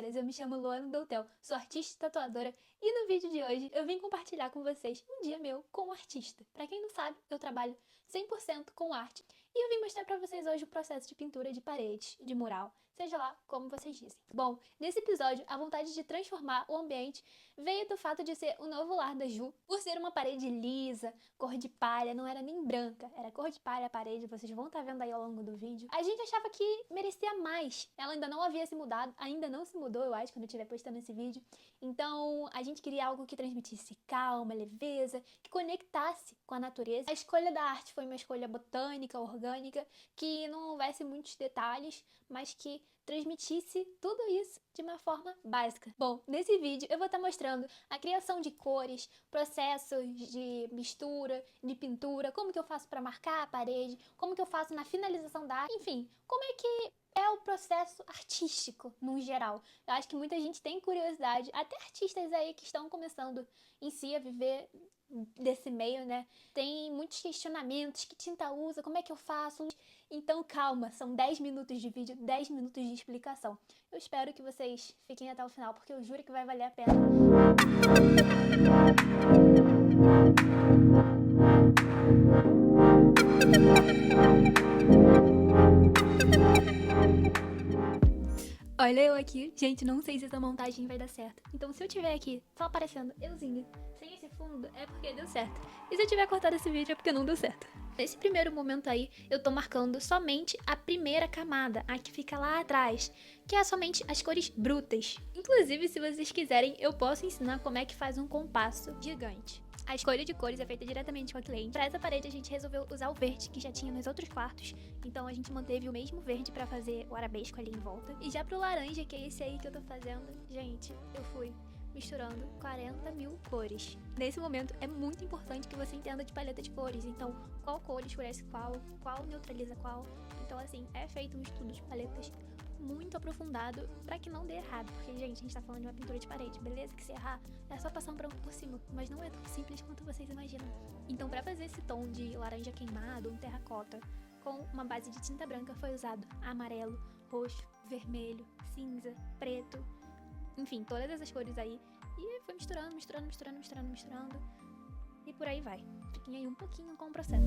meninas, eu me chamo Luana Doutel, sou artista e tatuadora e no vídeo de hoje eu vim compartilhar com vocês um dia meu como artista. Pra quem não sabe, eu trabalho 100% com arte e eu vim mostrar pra vocês hoje o processo de pintura de paredes, de mural, seja lá como vocês dizem. Bom, nesse episódio, a vontade de transformar o ambiente veio do fato de ser o novo lar da Ju, por ser uma parede lisa, cor de palha, não era nem branca, era cor de palha a parede, vocês vão estar vendo aí ao longo do vídeo. A gente achava que merecia mais, ela ainda não havia se mudado, ainda não se mudou, eu acho, quando eu estiver postando esse vídeo. Então, a gente queria algo que transmitisse calma, leveza, que conectasse com a natureza. A escolha da arte foi uma escolha botânica, orgânica, que não houvesse muitos detalhes, mas que transmitisse tudo isso de uma forma básica. Bom, nesse vídeo eu vou estar mostrando a criação de cores, processos de mistura, de pintura, como que eu faço para marcar a parede, como que eu faço na finalização da arte, enfim, como é que é o processo artístico no geral. Eu acho que muita gente tem curiosidade, até artistas aí que estão começando em si a viver desse meio, né? Tem muitos questionamentos, que tinta usa, como é que eu faço? Então calma, são 10 minutos de vídeo, 10 minutos de explicação. Eu espero que vocês fiquem até o final, porque eu juro que vai valer a pena. Olha eu aqui, gente, não sei se essa montagem vai dar certo. Então se eu tiver aqui só aparecendo euzinha, sem esse fundo, é porque deu certo. E se eu tiver cortado esse vídeo é porque não deu certo. Nesse primeiro momento aí, eu tô marcando somente a primeira camada, a que fica lá atrás, que é somente as cores brutas. Inclusive, se vocês quiserem, eu posso ensinar como é que faz um compasso gigante. A escolha de cores é feita diretamente com a cliente. Para essa parede a gente resolveu usar o verde que já tinha nos outros quartos, então a gente manteve o mesmo verde para fazer o arabesco ali em volta. E já pro laranja, que é esse aí que eu tô fazendo, gente, eu fui misturando 40 mil cores. Nesse momento é muito importante que você entenda de paleta de cores, então qual cor escurece qual neutraliza qual. Então assim, é feito um estudo de paletas muito aprofundado pra que não dê errado, porque gente, a gente tá falando de uma pintura de parede, beleza? Que se errar é só passar um branco por cima, mas não é tão simples quanto vocês imaginam. Então pra fazer esse tom de laranja queimado, um terracota, com uma base de tinta branca foi usado amarelo, roxo, vermelho, cinza, preto, enfim, todas essas cores aí, e foi misturando, e por aí vai. Fiquem aí um pouquinho com o processo.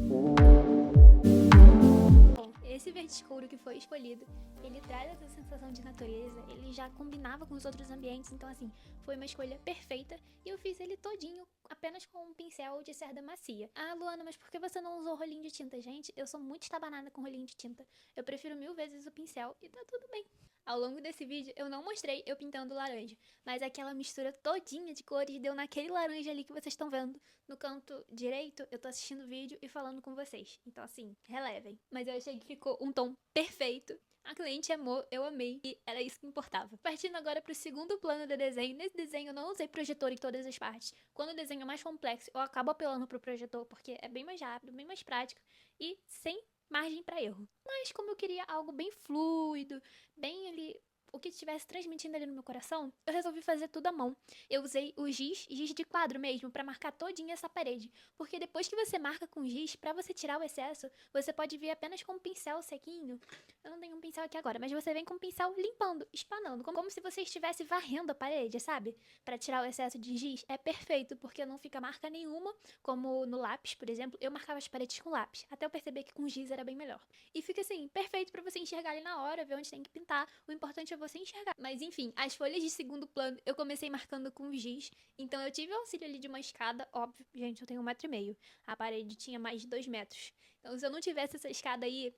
Bom, esse verde escuro que foi escolhido, ele traz essa sensação de natureza, ele já combinava com os outros ambientes, então assim, foi uma escolha perfeita e eu fiz ele todinho apenas com um pincel de cerda macia. Ah, Luana, mas por que você não usou rolinho de tinta? Gente, eu sou muito estabanada com rolinho de tinta, eu prefiro 1000 vezes o pincel e tá tudo bem. Ao longo desse vídeo, eu não mostrei eu pintando laranja, mas aquela mistura todinha de cores deu naquele laranja ali que vocês estão vendo. No canto direito, eu tô assistindo o vídeo e falando com vocês. Então assim, relevem. Mas eu achei que ficou um tom perfeito. A cliente amou, eu amei e era isso que importava. Partindo agora pro segundo plano do desenho. Nesse desenho eu não usei projetor em todas as partes. Quando o desenho é mais complexo, eu acabo apelando pro projetor porque é bem mais rápido, bem mais prático e sem margem para erro. Mas como eu queria algo bem fluido, bem ali, o que estivesse transmitindo ali no meu coração, eu resolvi fazer tudo à mão. Eu usei o giz de quadro mesmo, para marcar todinha essa parede. Porque depois que você marca com giz, para você tirar o excesso, você pode vir apenas com um pincel sequinho. Eu não tenho um pincel aqui agora, mas você vem com um pincel limpando, espanando, como se você estivesse varrendo a parede, sabe? Para tirar o excesso de giz, é perfeito, porque não fica marca nenhuma, como no lápis, por exemplo. Eu marcava as paredes com lápis, até eu perceber que com giz era bem melhor. E fica assim, perfeito para você enxergar ali na hora, ver onde tem que pintar. O importante é você enxergar. Mas enfim, as folhas de segundo plano eu comecei marcando com giz, então eu tive o auxílio ali de uma escada, óbvio, gente, eu tenho 1,5 m, a parede tinha mais de 2 metros, então se eu não tivesse essa escada aí,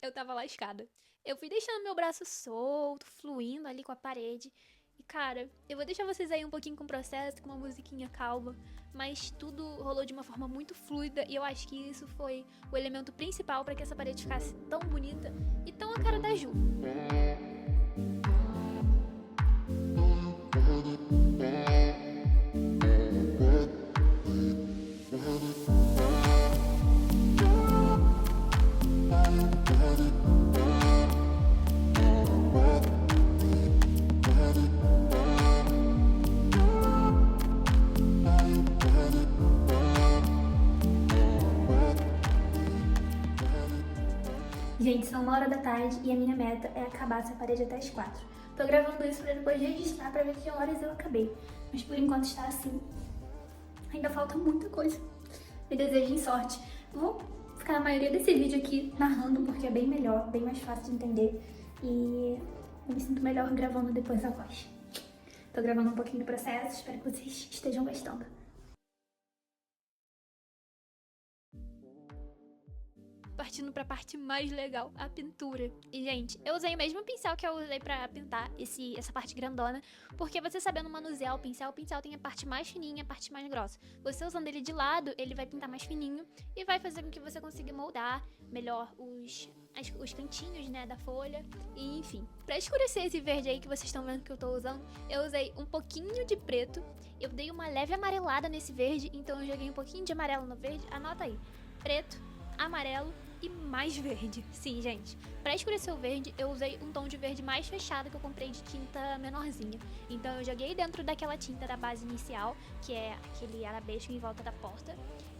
eu tava lascada. Eu fui deixando meu braço solto, fluindo ali com a parede, e cara, eu vou deixar vocês aí um pouquinho com o processo, com uma musiquinha calma, mas tudo rolou de uma forma muito fluida e eu acho que isso foi o elemento principal para que essa parede ficasse tão bonita e tão a cara da Ju. Gente, são 1h da tarde e a minha meta é acabar essa parede até as 4. Tô gravando isso pra depois registrar pra ver que horas eu acabei. Mas por enquanto está assim. Ainda falta muita coisa. Me desejem sorte. Vou ficar a maioria desse vídeo aqui narrando, porque é bem melhor, bem mais fácil de entender. E eu me sinto melhor gravando depois a voz. Tô gravando um pouquinho do processo, espero que vocês estejam gostando. Partindo pra parte mais legal, a pintura. E, gente, eu usei o mesmo pincel que eu usei pra pintar essa parte grandona, porque você sabendo manusear o pincel tem a parte mais fininha e a parte mais grossa. Você usando ele de lado, ele vai pintar mais fininho e vai fazer com que você consiga moldar melhor os cantinhos, né, da folha, e enfim. Pra escurecer esse verde aí que vocês estão vendo que eu tô usando, eu usei um pouquinho de preto, eu dei uma leve amarelada nesse verde, então eu joguei um pouquinho de amarelo no verde, anota aí, preto, amarelo e mais verde. Sim, gente, pra escurecer o verde, eu usei um tom de verde mais fechado que eu comprei de tinta menorzinha. Então eu joguei dentro daquela tinta da base inicial, que é aquele arabesco em volta da porta,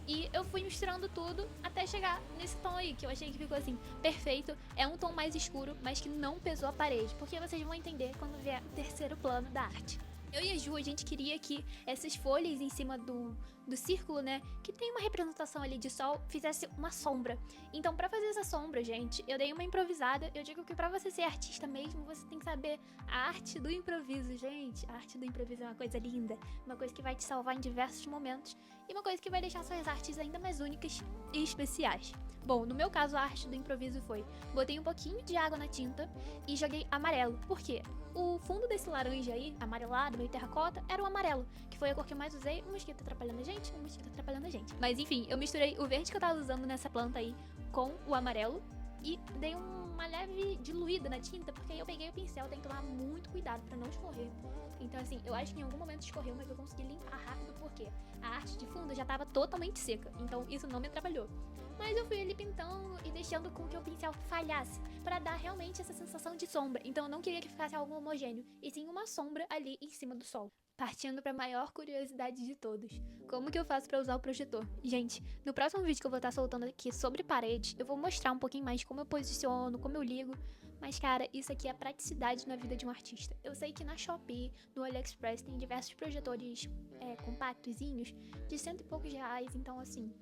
e eu fui misturando tudo até chegar nesse tom aí, que eu achei que ficou assim, perfeito. É um tom mais escuro, mas que não pesou a parede, porque vocês vão entender quando vier o terceiro plano da arte. Eu e a Ju, a gente queria que essas folhas em cima do círculo, né, que tem uma representação ali de sol, fizesse uma sombra. Então, pra fazer essa sombra, gente, eu dei uma improvisada. Eu digo que pra você ser artista mesmo, você tem que saber a arte do improviso, gente. A arte do improviso é uma coisa linda, uma coisa que vai te salvar em diversos momentos e uma coisa que vai deixar suas artes ainda mais únicas e especiais. Bom, no meu caso, a arte do improviso foi: botei um pouquinho de água na tinta e joguei amarelo. Por quê? O fundo desse laranja aí, amarelado, meio terracota, era o amarelo, que foi a cor que eu mais usei. Um mosquito atrapalhando a gente, um mosquito atrapalhando a gente. Mas enfim, eu misturei o verde que eu tava usando nessa planta aí com o amarelo e dei uma leve diluída na tinta, porque aí eu peguei o pincel, tem que tomar muito cuidado pra não escorrer. Então assim, eu acho que em algum momento escorreu, mas eu consegui limpar rápido porque a arte de fundo já tava totalmente seca, então isso não me atrapalhou. Mas eu fui ali pintando e deixando com que o pincel falhasse, pra dar realmente essa sensação de sombra. Então eu não queria que ficasse algo homogêneo, e sim uma sombra ali em cima do sol. Partindo pra maior curiosidade de todos: como que eu faço pra usar o projetor? Gente, no próximo vídeo que eu vou estar soltando aqui sobre parede, eu vou mostrar um pouquinho mais como eu posiciono, como eu ligo. Mas cara, isso aqui é praticidade na vida de um artista. Eu sei que na Shopee, no AliExpress, tem diversos projetores compactozinhos de R$100 e poucos, então assim,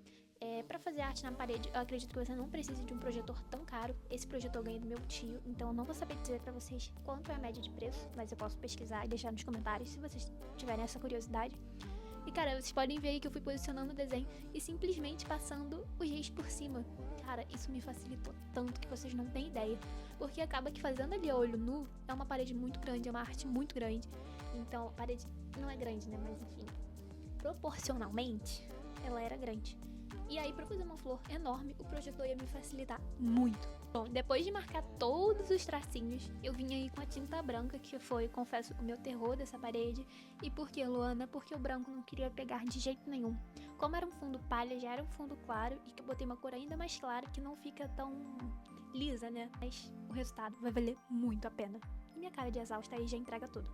pra fazer arte na parede, eu acredito que você não precise de um projetor tão caro. Esse projetor eu ganhei do meu tio, então eu não vou saber dizer pra vocês quanto é a média de preço, mas eu posso pesquisar e deixar nos comentários se vocês tiverem essa curiosidade. E cara, vocês podem ver aí que eu fui posicionando o desenho e simplesmente passando o giz por cima. Cara, isso me facilitou tanto que vocês não têm ideia, porque acaba que fazendo ali a olho nu, é uma parede muito grande, é uma arte muito grande. Então, a parede não é grande, né, mas enfim, proporcionalmente, ela era grande. E aí, pra fazer uma flor enorme, o projetor ia me facilitar muito. Bom, depois de marcar todos os tracinhos, eu vim aí com a tinta branca, que foi, confesso, o meu terror dessa parede. E por que, Luana? Porque o branco não queria pegar de jeito nenhum. Como era um fundo palha, já era um fundo claro, e que eu botei uma cor ainda mais clara, que não fica tão lisa, né? Mas o resultado vai valer muito a pena. E minha cara de exausta aí já entrega tudo.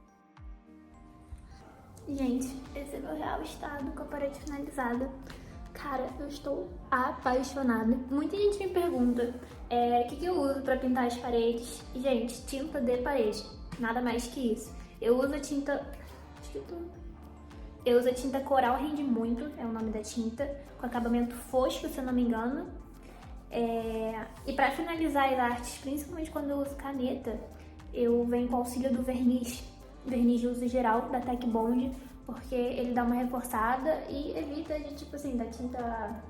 Gente, esse é meu real estado com a parede finalizada. Cara, eu estou apaixonada. Muita gente me pergunta o que eu uso pra pintar as paredes. E, gente, tinta de parede. Nada mais que isso. Eu uso a tinta... Eu uso a tinta Coral Rende Muito, é o nome da tinta, com acabamento fosco, se eu não me engano. E pra finalizar as artes, principalmente quando eu uso caneta, eu venho com o auxílio do verniz de uso geral, da Tech Bond, porque ele dá uma reforçada e evita de, tipo assim, da tinta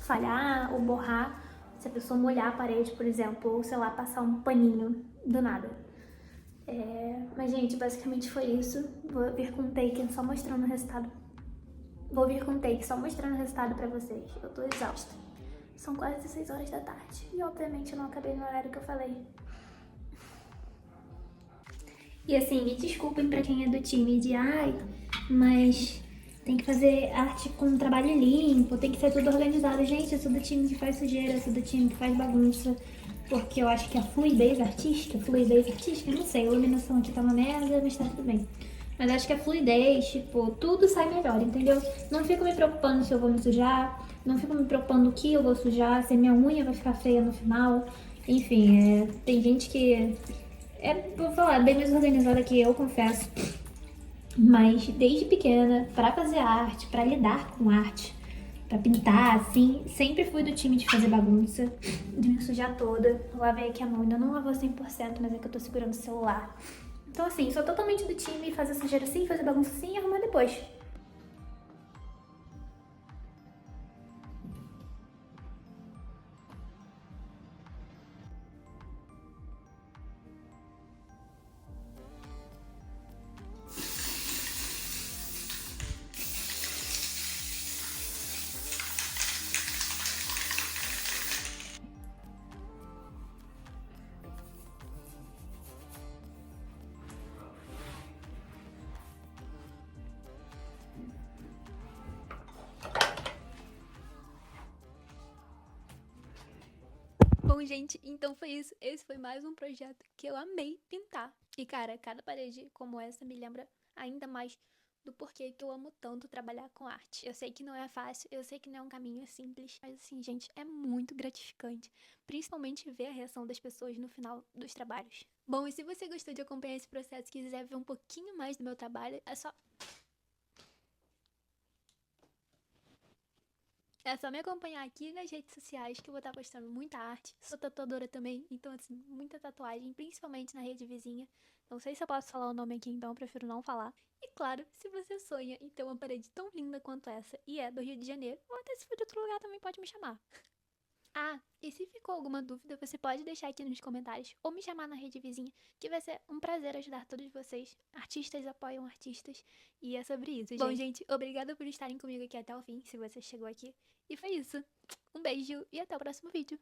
falhar ou borrar se a pessoa molhar a parede, por exemplo, ou, sei lá, passar um paninho do nada. Mas, gente, basicamente foi isso. Vou vir com um take só mostrando o resultado. Pra vocês. Eu tô exausta. São quase 16 horas da tarde e, obviamente, eu não acabei no horário que eu falei. E assim, me desculpem pra quem é do time de mas tem que fazer arte com trabalho limpo, tem que ser tudo organizado. Gente, eu sou do time que faz sujeira, eu sou do time que faz bagunça, porque eu acho que a fluidez artística, eu não sei, a iluminação aqui tá uma merda, mas tá tudo bem. Mas acho que a fluidez, tipo, tudo sai melhor, entendeu? Não fico me preocupando se eu vou me sujar, não fico me preocupando o que eu vou sujar, se a minha unha vai ficar feia no final. Enfim, tem gente que vou falar, bem mais organizada que eu, confesso. Mas desde pequena, pra fazer arte, pra lidar com arte, pra pintar, assim, sempre fui do time de fazer bagunça, de me sujar toda. Lavei aqui a mão, ainda não lavou 100%, mas é que eu tô segurando o celular. Então, assim, sou totalmente do time fazer sujeira assim, fazer bagunça assim e arrumar depois. Bom, gente, então foi isso. Esse foi mais um projeto que eu amei pintar. E, cara, cada parede como essa me lembra ainda mais do porquê que eu amo tanto trabalhar com arte. Eu sei que não é fácil, eu sei que não é um caminho simples, mas assim, gente, é muito gratificante. Principalmente ver a reação das pessoas no final dos trabalhos. Bom, e se você gostou de acompanhar esse processo e quiser ver um pouquinho mais do meu trabalho, é só me acompanhar aqui nas redes sociais que eu vou estar postando muita arte. Sou tatuadora também, então assim, muita tatuagem, principalmente na rede vizinha. Não sei se eu posso falar o nome aqui, então eu prefiro não falar. E claro, se você sonha em ter uma parede tão linda quanto essa e é do Rio de Janeiro, ou até se for de outro lugar também pode me chamar. Ah, e se ficou alguma dúvida, você pode deixar aqui nos comentários ou me chamar na rede vizinha, que vai ser um prazer ajudar todos vocês. Artistas apoiam artistas e é sobre isso, gente. Bom, gente, obrigada por estarem comigo aqui até o fim, se você chegou aqui. E foi isso. Um beijo e até o próximo vídeo.